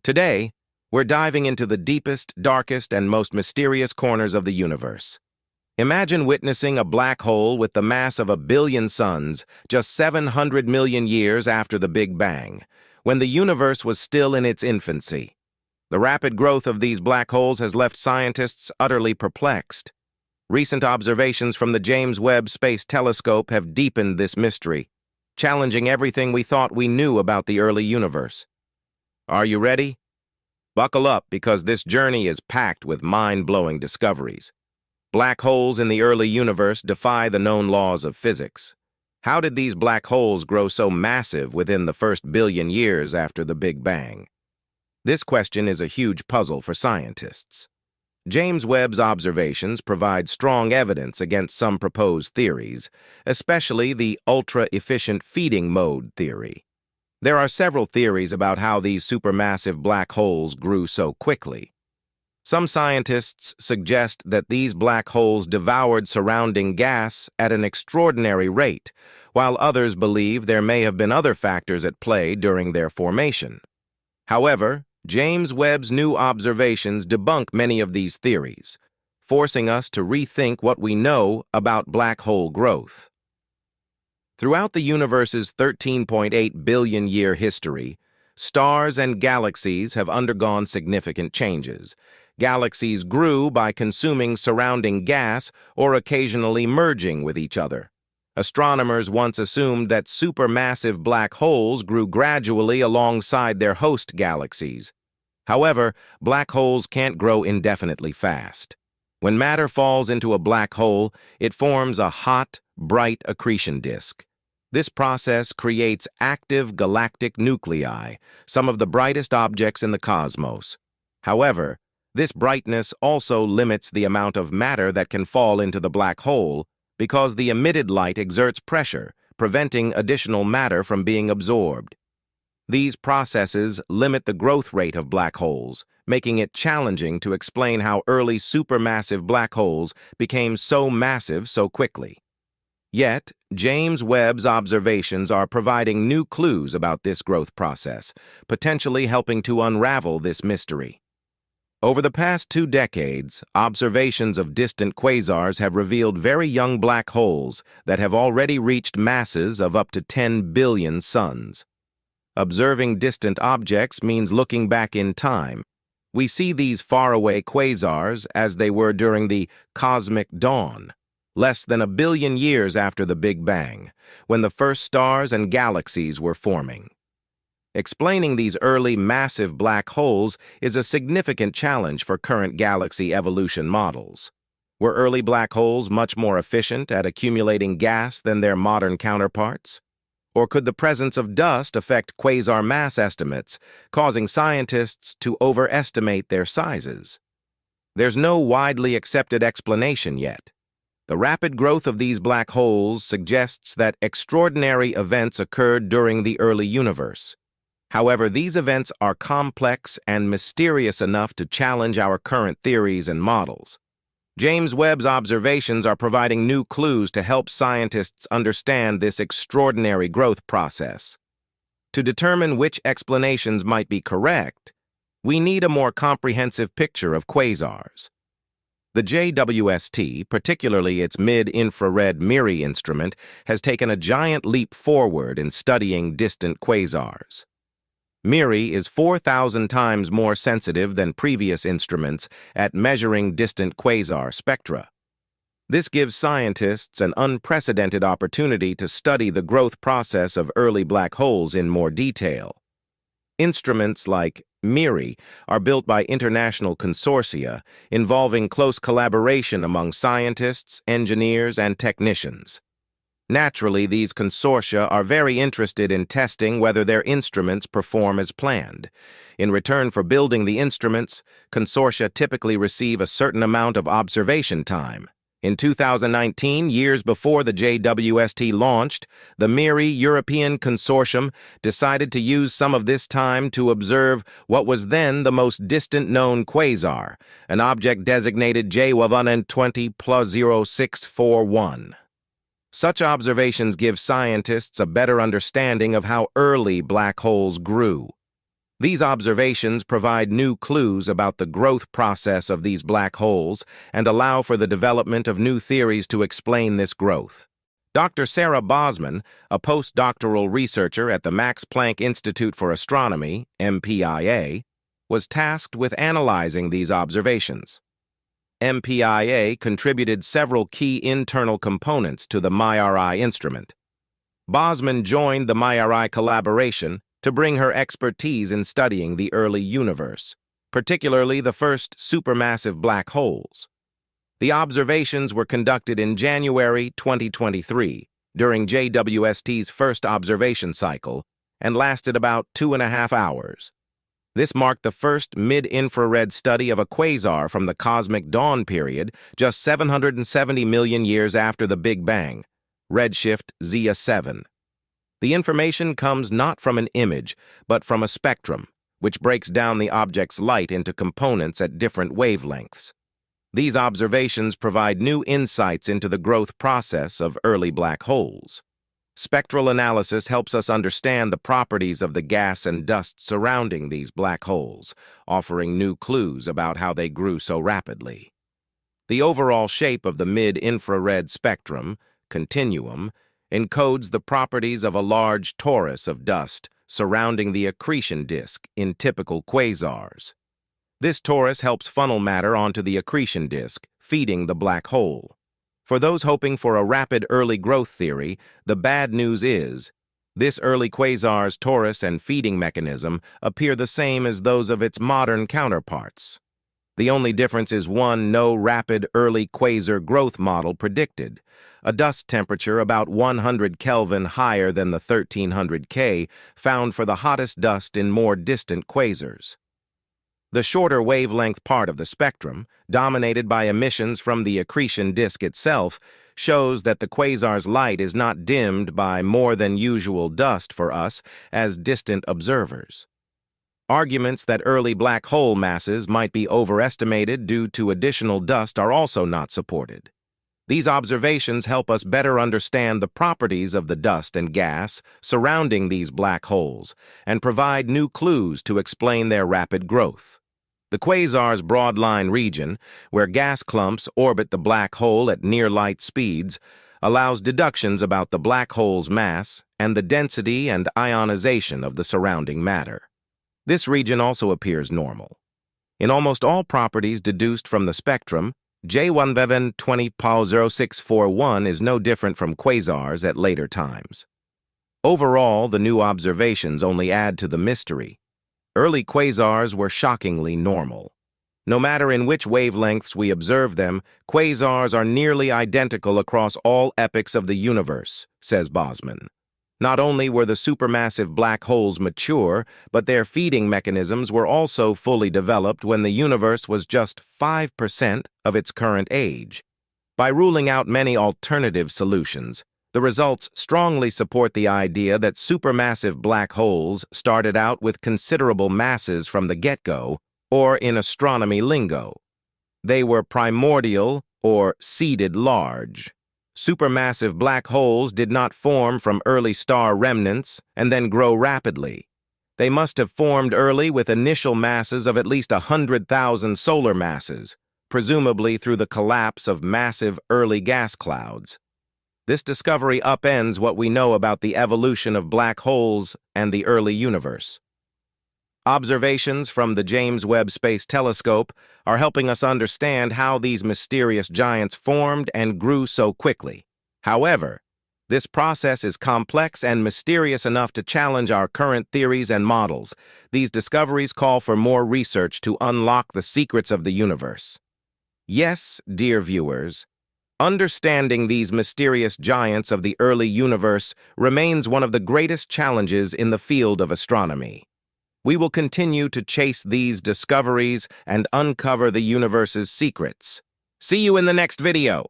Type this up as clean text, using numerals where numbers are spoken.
Today, we're diving into the deepest, darkest, and most mysterious corners of the universe. Imagine witnessing a black hole with the mass of 1 billion suns just 700 million years after the Big Bang, when the universe was still in its infancy. The rapid growth of these black holes has left scientists utterly perplexed. Recent observations from the James Webb Space Telescope have deepened this mystery, challenging everything we thought we knew about the early universe. Are you ready? Buckle up, because this journey is packed with mind-blowing discoveries. Black holes in the early universe defy the known laws of physics. How did these black holes grow so massive within the first billion years after the Big Bang? This question is a huge puzzle for scientists. James Webb's observations provide strong evidence against some proposed theories, especially the ultra-efficient feeding mode theory. There are several theories about how these supermassive black holes grew so quickly. Some scientists suggest that these black holes devoured surrounding gas at an extraordinary rate, while others believe there may have been other factors at play during their formation. However, James Webb's new observations debunk many of these theories, forcing us to rethink what we know about black hole growth. Throughout the universe's 13.8 billion-year history, stars and galaxies have undergone significant changes. Galaxies grew by consuming surrounding gas or occasionally merging with each other. Astronomers once assumed that supermassive black holes grew gradually alongside their host galaxies. However, black holes can't grow indefinitely fast. When matter falls into a black hole, it forms a hot, bright accretion disk. This process creates active galactic nuclei, some of the brightest objects in the cosmos. However, this brightness also limits the amount of matter that can fall into the black hole because the emitted light exerts pressure, preventing additional matter from being absorbed. These processes limit the growth rate of black holes, making it challenging to explain how early supermassive black holes became so massive so quickly. Yet, James Webb's observations are providing new clues about this growth process, potentially helping to unravel this mystery. Over the past 2 decades, observations of distant quasars have revealed very young black holes that have already reached masses of up to 10 billion suns. Observing distant objects means looking back in time. We see these faraway quasars as they were during the cosmic dawn, less than 1 billion years after the Big Bang, when the first stars and galaxies were forming. Explaining these early massive black holes is a significant challenge for current galaxy evolution models. Were early black holes much more efficient at accumulating gas than their modern counterparts? Or could the presence of dust affect quasar mass estimates, causing scientists to overestimate their sizes? There's no widely accepted explanation yet. The rapid growth of these black holes suggests that extraordinary events occurred during the early universe. However, these events are complex and mysterious enough to challenge our current theories and models. James Webb's observations are providing new clues to help scientists understand this extraordinary growth process. To determine which explanations might be correct, we need a more comprehensive picture of quasars. The JWST, particularly its mid-infrared MIRI instrument, has taken a giant leap forward in studying distant quasars. MIRI is 4,000 times more sensitive than previous instruments at measuring distant quasar spectra. This gives scientists an unprecedented opportunity to study the growth process of early black holes in more detail. Instruments like MIRI are built by international consortia involving close collaboration among scientists, engineers, and technicians. Naturally, these consortia are very interested in testing whether their instruments perform as planned. In return for building the instruments, consortia typically receive a certain amount of observation time. In 2019, years before the JWST launched, the MIRI European Consortium decided to use some of this time to observe what was then the most distant known quasar, an object designated J120+0641. Such observations give scientists a better understanding of how early black holes grew. These observations provide new clues about the growth process of these black holes and allow for the development of new theories to explain this growth. Dr. Sarah Bosman, a postdoctoral researcher at the Max Planck Institute for Astronomy, MPIA, was tasked with analyzing these observations. MPIA contributed several key internal components to the MIRI instrument. Bosman joined the MIRI collaboration to bring her expertise in studying the early universe, particularly the first supermassive black holes. The observations were conducted in January 2023 during JWST's first observation cycle and lasted about 2.5 hours. This marked the first mid-infrared study of a quasar from the cosmic dawn period just 770 million years after the Big Bang, redshift Zeta 7. The information comes not from an image, but from a spectrum, which breaks down the object's light into components at different wavelengths. These observations provide new insights into the growth process of early black holes. Spectral analysis helps us understand the properties of the gas and dust surrounding these black holes, offering new clues about how they grew so rapidly. The overall shape of the mid-infrared spectrum, continuum, encodes the properties of a large torus of dust surrounding the accretion disk in typical quasars. This torus helps funnel matter onto the accretion disk, feeding the black hole. For those hoping for a rapid early growth theory, the bad news is, this early quasar's torus and feeding mechanism appear the same as those of its modern counterparts. The only difference is no rapid early quasar growth model predicted, a dust temperature about 100 Kelvin higher than the 1300 K found for the hottest dust in more distant quasars. The shorter wavelength part of the spectrum, dominated by emissions from the accretion disk itself, shows that the quasar's light is not dimmed by more than usual dust for us as distant observers. Arguments that early black hole masses might be overestimated due to additional dust are also not supported. These observations help us better understand the properties of the dust and gas surrounding these black holes and provide new clues to explain their rapid growth. The quasar's broadline region, where gas clumps orbit the black hole at near-light speeds, allows deductions about the black hole's mass and the density and ionization of the surrounding matter. This region also appears normal. In almost all properties deduced from the spectrum, J1 20-0641 is no different from quasars at later times. Overall, the new observations only add to the mystery. Early quasars were shockingly normal. No matter in which wavelengths we observe them, quasars are nearly identical across all epochs of the universe, says Bosman. Not only were the supermassive black holes mature, but their feeding mechanisms were also fully developed when the universe was just 5% of its current age. By ruling out many alternative solutions, the results strongly support the idea that supermassive black holes started out with considerable masses from the get-go, or in astronomy lingo, they were primordial or seeded large. Supermassive black holes did not form from early star remnants and then grow rapidly. They must have formed early with initial masses of at least 100,000 solar masses, presumably through the collapse of massive early gas clouds. This discovery upends what we know about the evolution of black holes and the early universe. Observations from the James Webb Space Telescope are helping us understand how these mysterious giants formed and grew so quickly. However, this process is complex and mysterious enough to challenge our current theories and models. These discoveries call for more research to unlock the secrets of the universe. Yes, dear viewers, understanding these mysterious giants of the early universe remains one of the greatest challenges in the field of astronomy. We will continue to chase these discoveries and uncover the universe's secrets. See you in the next video.